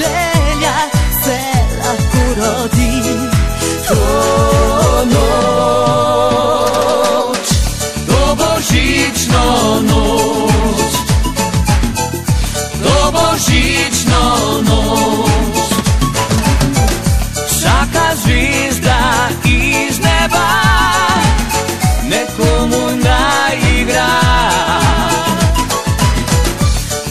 želja se lako rodi. To noć, to božićno noć, to božićno noć, svaka zvizda iz neba nekomu naigra.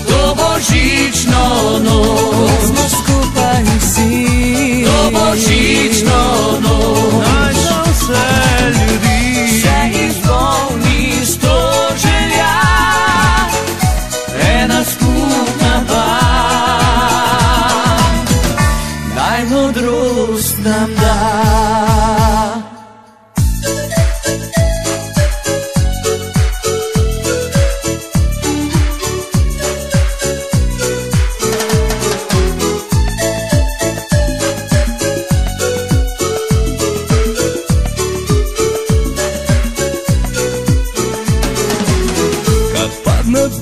To božićno noć, smo skupa i svi. To božićno noć, najdom se ljudi, se ispolni sto želja, jedna skupna band, daj mudrost nam da.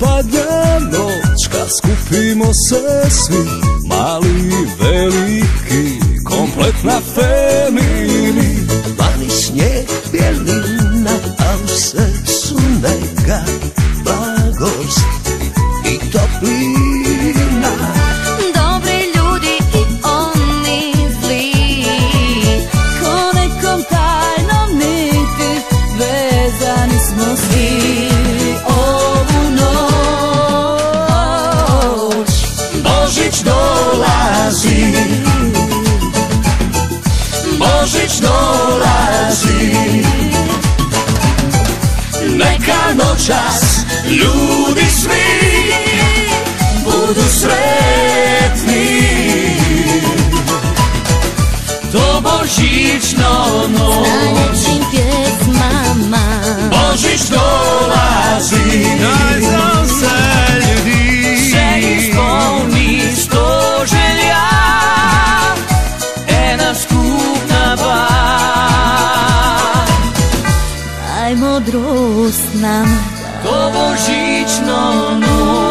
Padne noć, kad skupimo se svi, mali i veliki, kompletna family. Mali snijeg, bjelina, a u srcu neka blagost i toplina. Dobri ljudi i oni zli, ko nekom tajnom niti vezani smo svi. Božić dolazi, Božić dolazi, neka noćas ljudi svi budu sretni. To božićno noć, sa najljepšim pjesmama, Božić dolazi, Najdom se ljudi, se ispolni sto želja, jedna skupna band, daj mudrost nam da. To božićno noć.